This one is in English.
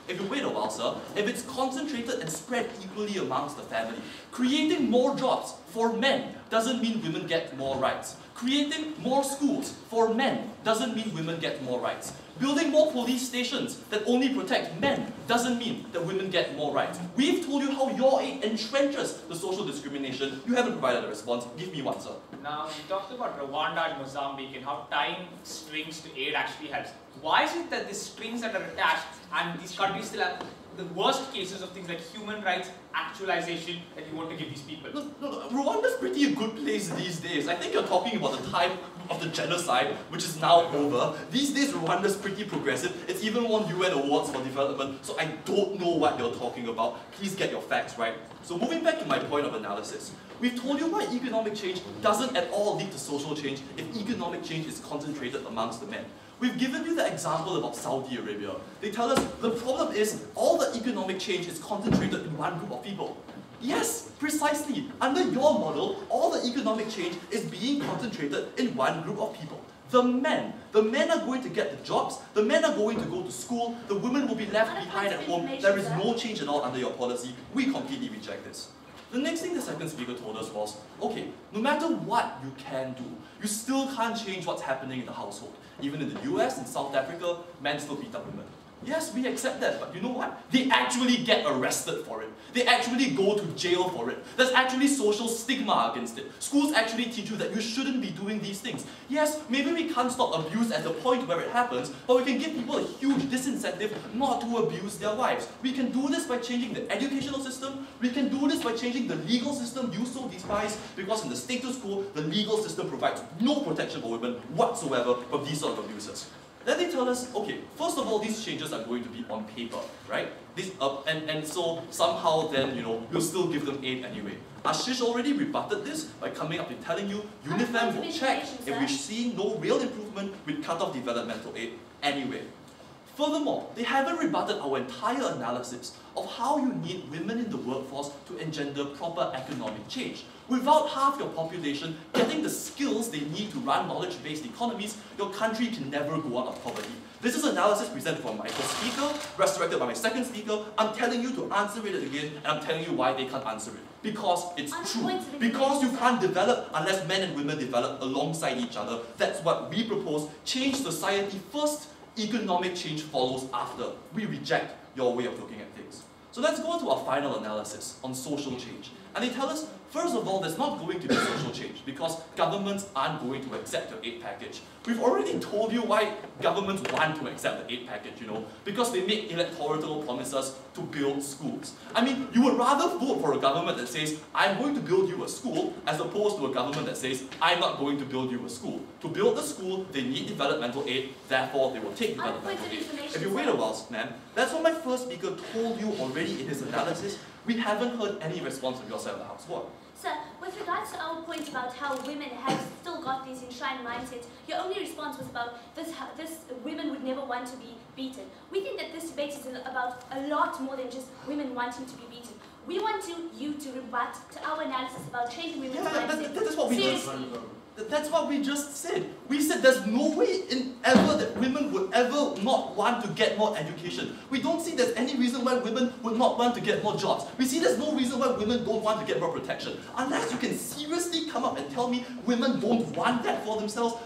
If you wait a while, sir, if it's concentrated and spread equally amongst the family, creating more jobs for men doesn't mean women get more rights. Creating more schools for men doesn't mean women get more rights. Building more police stations that only protect men doesn't mean that women get more rights. We've told you how your aid entrenches the social discrimination. You haven't provided a response. Give me one, sir. Now, you talked about Rwanda and Mozambique and how tying strings to aid actually helps. Why is it that these strings that are attached and these countries still have the worst cases of things like human rights actualization that you want to give these people? No, Rwanda's pretty a good place these days. I think you're talking about the time of the genocide, which is now over. These days, Rwanda's pretty progressive. It's even won UN awards for development, so I don't know what you're talking about. Please get your facts right. So moving back to my point of analysis, we've told you why economic change doesn't at all lead to social change if economic change is concentrated amongst the men. We've given you the example about Saudi Arabia. They tell us the problem is all the economic change is concentrated in one group of people. Yes, precisely. Under your model, all the economic change is being concentrated in one group of people. The men. The men are going to get the jobs, the men are going to go to school, the women will be left behind at home. There is no change at all under your policy. We completely reject this. The next thing the second speaker told us was, okay, no matter what you can do, you still can't change what's happening in the household. Even in the US and South Africa, men still beat up women. Yes, we accept that, but you know what? They actually get arrested for it. They actually go to jail for it. There's actually social stigma against it. Schools actually teach you that you shouldn't be doing these things. Yes, maybe we can't stop abuse at the point where it happens, but we can give people a huge disincentive not to abuse their wives. We can do this by changing the educational system. We can do this by changing the legal system you so despise, because in the status quo, the legal system provides no protection for women whatsoever from these sort of abuses. Then they tell us, okay, first of all, these changes are going to be on paper, right? And so somehow then, we'll still give them aid anyway. Ashish already rebutted this by coming up and telling you, UNIFEM will check if we see no real improvement, we'd cut off developmental aid anyway. Furthermore, they haven't rebutted our entire analysis of how you need women in the workforce to engender proper economic change. Without half your population getting the skills they need to run knowledge-based economies, your country can never go out of poverty. This is analysis presented from my first speaker, resurrected by my second speaker. I'm telling you to answer it again, and I'm telling you why they can't answer it. Because it's true. Because you can't develop unless men and women develop alongside each other. That's what we propose. Change society first, economic change follows after. We reject your way of looking at things. So let's go on to our final analysis on social change. And they tell us, first of all, there's not going to be social change because governments aren't going to accept your aid package. We've already told you why governments want to accept the aid package, because they make electoral promises to build schools. I mean, you would rather vote for a government that says, I'm going to build you a school, as opposed to a government that says, I'm not going to build you a school. To build the school, they need developmental aid, therefore they will take developmental aid. If you wait a while, ma'am, that's what my first speaker told you already in his analysis. We haven't heard any response from your side of the house. What? Sir, with regards to our point about how women have still got these enshrined mindsets, your only response was about this women would never want to be beaten. We think that this debate is about a lot more than just women wanting to be beaten. We want you to rebut to our analysis about changing women's mindsets. That's what we just That's what we just said. We said there's no way in ever that women would ever not want to get more education. We don't see there's any reason why women would not want to get more jobs. We see there's no reason why women don't want to get more protection. Unless you can seriously come up and tell me women don't want that for themselves.